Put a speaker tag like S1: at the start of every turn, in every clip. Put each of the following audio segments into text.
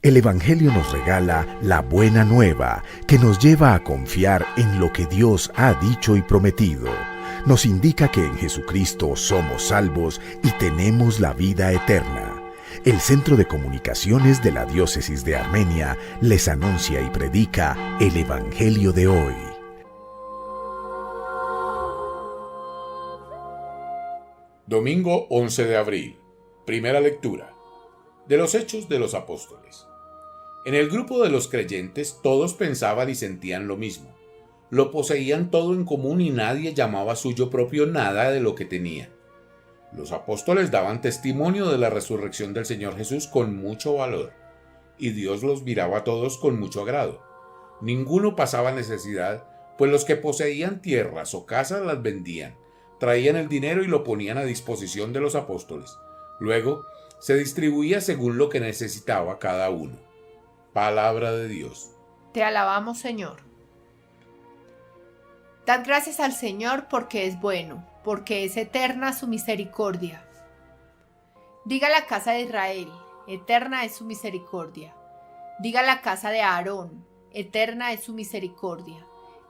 S1: El Evangelio nos regala la buena nueva que nos lleva a confiar en lo que Dios ha dicho y prometido. Nos indica que en Jesucristo somos salvos y tenemos la vida eterna. El Centro de Comunicaciones de la Diócesis de Armenia les anuncia y predica el Evangelio de hoy.
S2: Domingo 11 de abril. Primera lectura. De los Hechos de los Apóstoles. En el grupo de los creyentes todos pensaban y sentían lo mismo. Lo poseían todo en común y nadie llamaba suyo propio nada de lo que tenía. Los apóstoles daban testimonio de la resurrección del Señor Jesús con mucho valor, y Dios los miraba a todos con mucho agrado. Ninguno pasaba necesidad, pues los que poseían tierras o casas las vendían, traían el dinero y lo ponían a disposición de los apóstoles. Luego se distribuía según lo que necesitaba cada uno. Palabra de Dios.
S3: Te alabamos, Señor. Dad gracias al Señor porque es bueno, porque es eterna su misericordia. Diga la casa de Israel, eterna es su misericordia. Diga la casa de Aarón, eterna es su misericordia.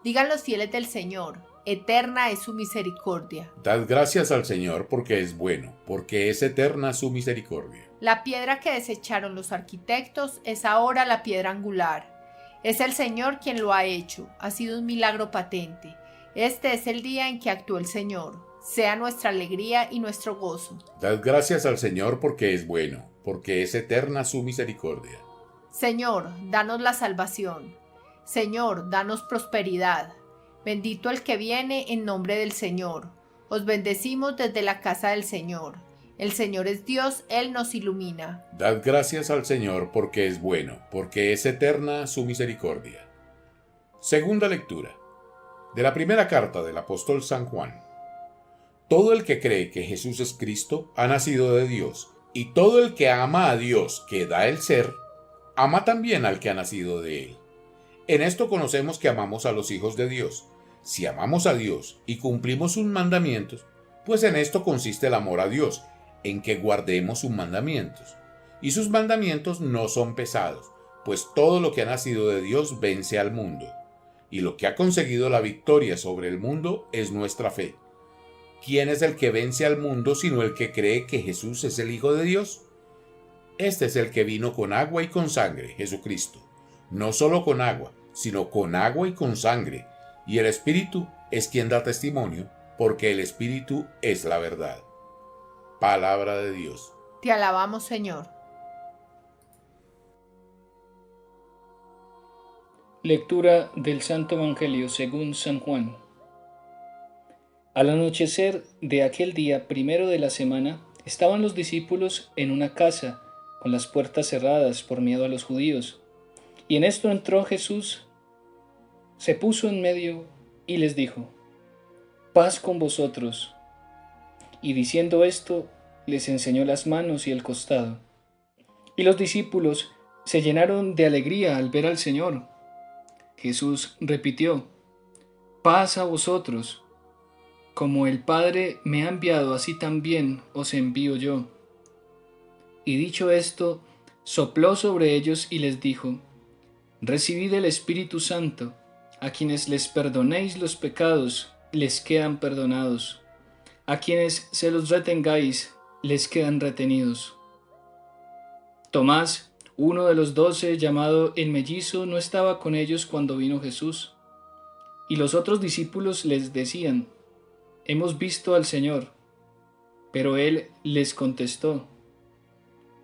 S3: Digan los fieles del Señor, eterna es su misericordia.
S2: Dad gracias al Señor porque es bueno, porque es eterna su misericordia.
S3: La piedra que desecharon los arquitectos es ahora la piedra angular. Es el Señor quien lo ha hecho, ha sido un milagro patente. Este es el día en que actuó el Señor. Sea nuestra alegría y nuestro gozo.
S2: Dad gracias al Señor porque es bueno, porque es eterna su misericordia.
S3: Señor, danos la salvación. Señor, danos prosperidad. Bendito el que viene en nombre del Señor. Os bendecimos desde la casa del Señor. El Señor es Dios, Él nos ilumina.
S2: Dad gracias al Señor porque es bueno, porque es eterna su misericordia. Segunda lectura. De la primera carta del apóstol San Juan. Todo el que cree que Jesús es Cristo ha nacido de Dios, y todo el que ama a Dios que da el ser, ama también al que ha nacido de Él. En esto conocemos que amamos a los hijos de Dios. Si amamos a Dios y cumplimos sus mandamientos, pues en esto consiste el amor a Dios, en que guardemos sus mandamientos. Y sus mandamientos no son pesados, pues todo lo que ha nacido de Dios vence al mundo. Y lo que ha conseguido la victoria sobre el mundo es nuestra fe. ¿Quién es el que vence al mundo sino el que cree que Jesús es el Hijo de Dios? Este es el que vino con agua y con sangre, Jesucristo. No solo con agua, sino con agua y con sangre. Y el Espíritu es quien da testimonio, porque el Espíritu es la verdad. Palabra de Dios.
S3: Te alabamos, Señor.
S4: Lectura del Santo Evangelio según San Juan. Al anochecer de aquel día primero de la semana, estaban los discípulos en una casa, con las puertas cerradas por miedo a los judíos. Y en esto entró Jesús, se puso en medio y les dijo: «Paz con vosotros». Y diciendo esto, les enseñó las manos y el costado. Y los discípulos se llenaron de alegría al ver al Señor. Jesús repitió: «Paz a vosotros. Como el Padre me ha enviado, así también os envío yo». Y dicho esto, sopló sobre ellos y les dijo: «Recibid el Espíritu Santo. A quienes les perdonéis los pecados, les quedan perdonados. A quienes se los retengáis, les quedan retenidos». Tomás, uno de los 12, llamado el mellizo, no estaba con ellos cuando vino Jesús. Y los otros discípulos les decían: «Hemos visto al Señor». Pero él les contestó: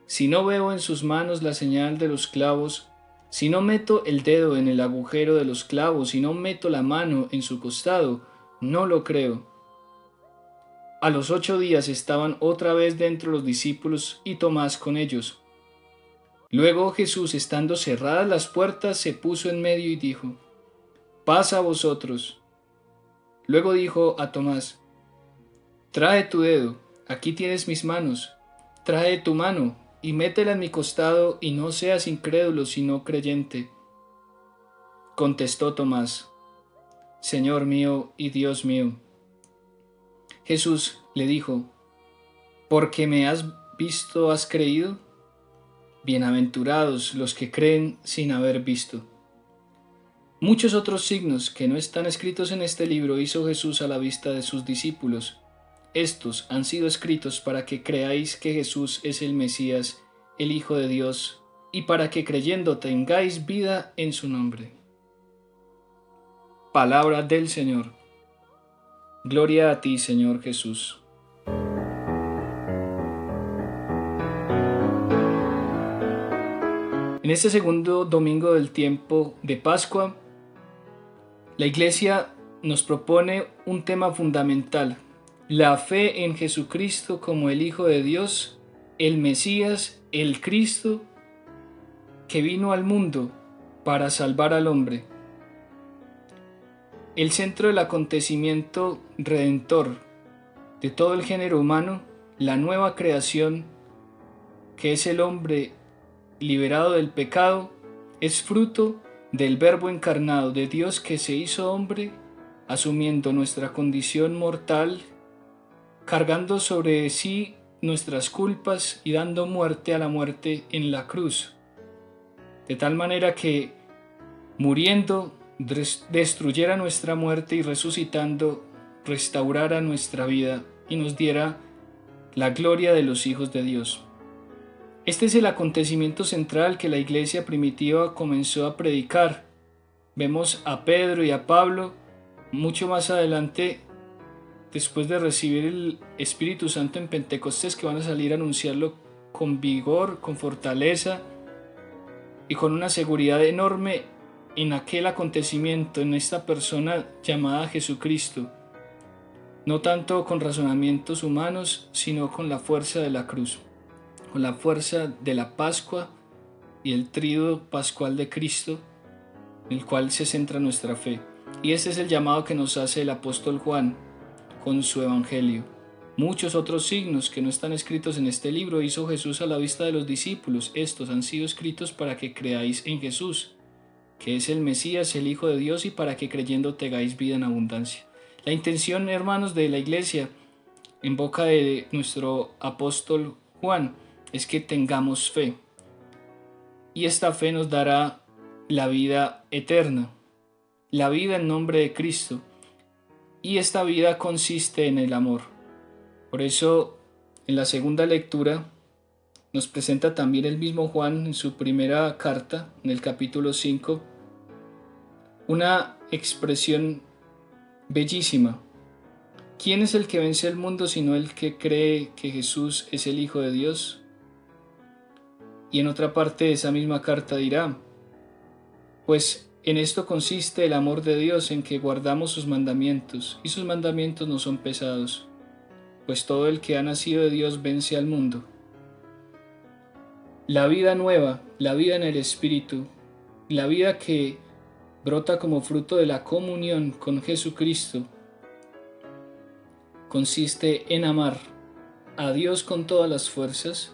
S4: «Si no veo en sus manos la señal de los clavos, si no meto el dedo en el agujero de los clavos, si no meto la mano en su costado, no lo creo». A los 8 días estaban otra vez dentro los discípulos y Tomás con ellos. Luego Jesús, estando cerradas las puertas, se puso en medio y dijo: «Paz a vosotros». Luego dijo a Tomás: «Trae tu dedo, aquí tienes mis manos. Trae tu mano y métela en mi costado, y no seas incrédulo sino creyente». Contestó Tomás: «Señor mío y Dios mío». Jesús le dijo: «¿Porque me has visto has creído? Bienaventurados los que creen sin haber visto. Muchos otros signos que no están escritos en este libro hizo Jesús a la vista de sus discípulos. Estos han sido escritos para que creáis que Jesús es el Mesías, el Hijo de Dios, y para que creyendo tengáis vida en su nombre. Palabra del Señor. Gloria a ti, Señor Jesús. En este segundo domingo del tiempo de Pascua, la Iglesia nos propone un tema fundamental: la fe en Jesucristo como el Hijo de Dios, el Mesías, el Cristo, que vino al mundo para salvar al hombre. El centro del acontecimiento redentor de todo el género humano, la nueva creación, que es el hombre liberado del pecado, es fruto del Verbo encarnado, de Dios que se hizo hombre, asumiendo nuestra condición mortal, cargando sobre sí nuestras culpas y dando muerte a la muerte en la cruz, de tal manera que, muriendo, destruyera nuestra muerte y resucitando, restaurara nuestra vida y nos diera la gloria de los hijos de Dios. Este es el acontecimiento central que la iglesia primitiva comenzó a predicar. Vemos a Pedro y a Pablo mucho más adelante, después de recibir el Espíritu Santo en Pentecostés, que van a salir a anunciarlo con vigor, con fortaleza y con una seguridad enorme en aquel acontecimiento, en esta persona llamada Jesucristo, no tanto con razonamientos humanos, sino con la fuerza de la cruz, con la fuerza de la Pascua y el tríodo pascual de Cristo, en el cual se centra nuestra fe. Y este es el llamado que nos hace el apóstol Juan con su evangelio. Muchos otros signos que no están escritos en este libro hizo Jesús a la vista de los discípulos. Estos han sido escritos para que creáis en Jesús, que es el Mesías, el Hijo de Dios, y para que creyendo tengáis vida en abundancia. La intención, hermanos, de la iglesia, en boca de nuestro apóstol Juan, es que tengamos fe. Y esta fe nos dará la vida eterna, la vida en nombre de Cristo. Y esta vida consiste en el amor. Por eso, en la segunda lectura, nos presenta también el mismo Juan en su primera carta, en el capítulo 5, una expresión bellísima. ¿Quién es el que vence el mundo sino el que cree que Jesús es el Hijo de Dios? Y en otra parte de esa misma carta dirá: pues en esto consiste el amor de Dios, en que guardamos sus mandamientos, y sus mandamientos no son pesados, pues todo el que ha nacido de Dios vence al mundo. La vida nueva, la vida en el Espíritu, la vida que brota como fruto de la comunión con Jesucristo, consiste en amar a Dios con todas las fuerzas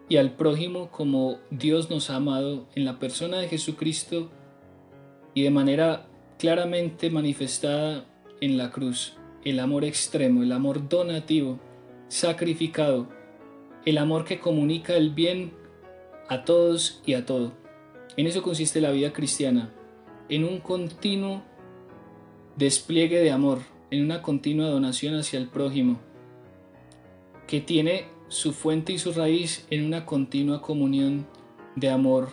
S4: y al prójimo como Dios nos ha amado en la persona de Jesucristo y de manera claramente manifestada en la cruz. El amor extremo, el amor donativo, sacrificado, el amor que comunica el bien a todos y a todo. En eso consiste la vida cristiana, en un continuo despliegue de amor, en una continua donación hacia el prójimo, que tiene su fuente y su raíz en una continua comunión de amor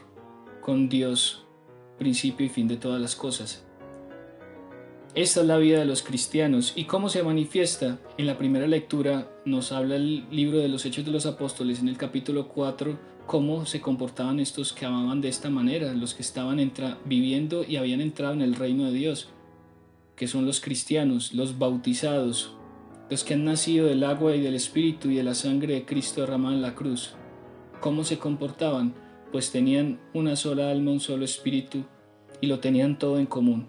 S4: con Dios, principio y fin de todas las cosas. Esta es la vida de los cristianos. ¿Y cómo se manifiesta? En la primera lectura nos habla el libro de los Hechos de los Apóstoles, en el capítulo 4, cómo se comportaban estos que amaban de esta manera, los que estaban viviendo y habían entrado en el reino de Dios, que son los cristianos, los bautizados, los que han nacido del agua y del Espíritu y de la sangre de Cristo derramada en la cruz. ¿Cómo se comportaban? Pues tenían una sola alma, un solo espíritu, y lo tenían todo en común.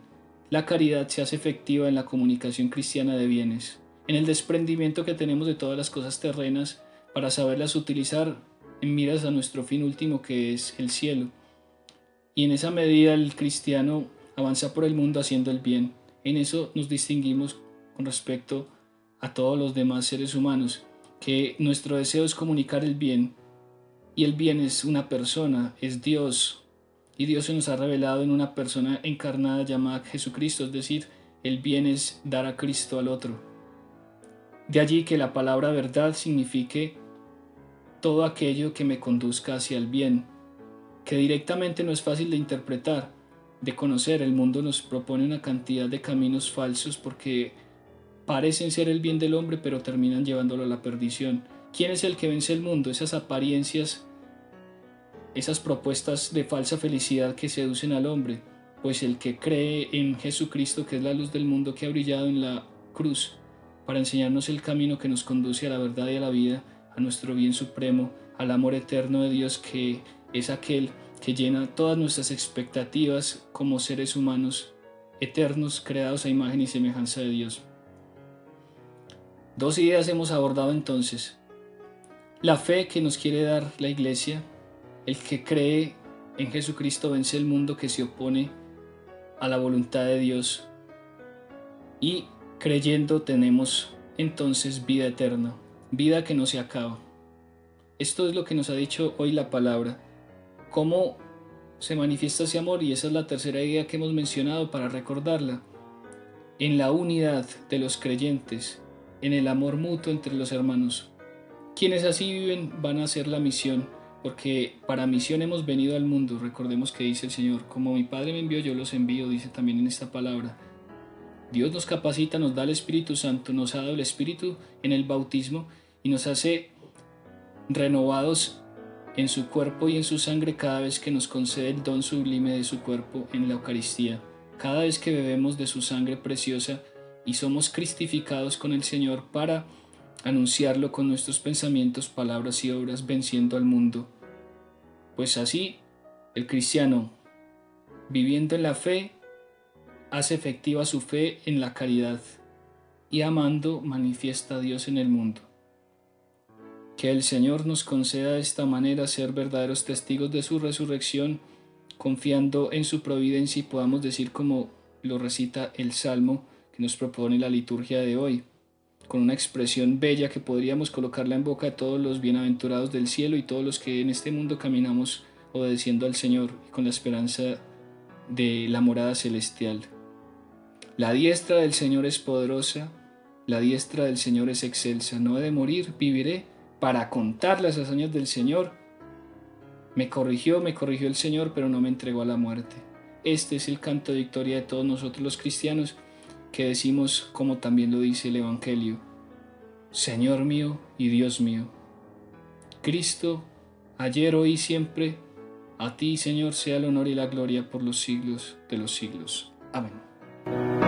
S4: La caridad se hace efectiva en la comunicación cristiana de bienes, en el desprendimiento que tenemos de todas las cosas terrenas para saberlas utilizar en miras a nuestro fin último, que es el cielo. Y en esa medida el cristiano avanza por el mundo haciendo el bien. En eso nos distinguimos con respecto a todos los demás seres humanos, que nuestro deseo es comunicar el bien, Y el bien es una persona, es Dios. Y Dios se nos ha revelado en una persona encarnada llamada Jesucristo, es decir, el bien es dar a Cristo al otro. De allí que la palabra verdad signifique todo aquello que me conduzca hacia el bien, que directamente no es fácil de interpretar, de conocer. El mundo nos propone una cantidad de caminos falsos porque parecen ser el bien del hombre, pero terminan llevándolo a la perdición. ¿Quién es el que vence el mundo? Esas apariencias, esas propuestas de falsa felicidad que seducen al hombre. Pues el que cree en Jesucristo, que es la luz del mundo, que ha brillado en la cruz para enseñarnos el camino que nos conduce a la verdad y a la vida, a nuestro bien supremo, al amor eterno de Dios, que es aquel que llena todas nuestras expectativas como seres humanos eternos, creados a imagen y semejanza de Dios. 2 ideas hemos abordado entonces: la fe que nos quiere dar la Iglesia, el que cree en Jesucristo vence el mundo que se opone a la voluntad de Dios, y creyendo tenemos entonces vida eterna, vida que no se acaba. Esto es lo que nos ha dicho hoy la palabra. ¿Cómo se manifiesta ese amor? Y esa es la tercera idea que hemos mencionado para recordarla. En la unidad de los creyentes, en el amor mutuo entre los hermanos. Quienes así viven van a hacer la misión, porque para misión hemos venido al mundo. Recordemos que dice el Señor: como mi Padre me envió, yo los envío, dice también en esta palabra. Dios nos capacita, nos da el Espíritu Santo, nos ha dado el Espíritu en el bautismo y nos hace renovados en su cuerpo y en su sangre cada vez que nos concede el don sublime de su cuerpo en la Eucaristía. Cada vez que bebemos de su sangre preciosa y somos cristificados con el Señor para anunciarlo con nuestros pensamientos, palabras y obras, venciendo al mundo. Pues así, el cristiano, viviendo en la fe, hace efectiva su fe en la caridad y amando manifiesta a Dios en el mundo. Que el Señor nos conceda de esta manera ser verdaderos testigos de su resurrección, confiando en su providencia, y podamos decir, como lo recita el Salmo que nos propone la liturgia de hoy, con una expresión bella que podríamos colocarla en boca de todos los bienaventurados del cielo y todos los que en este mundo caminamos obedeciendo al Señor y con la esperanza de la morada celestial. La diestra del Señor es poderosa, la diestra del Señor es excelsa. No he de morir, viviré para contar las hazañas del Señor. Me corrigió el Señor, pero no me entregó a la muerte. Este es el canto de victoria de todos nosotros los cristianos, que decimos, como también lo dice el Evangelio: Señor mío y Dios mío. Cristo, ayer, hoy y siempre, a ti, Señor, sea el honor y la gloria por los siglos de los siglos. Amén.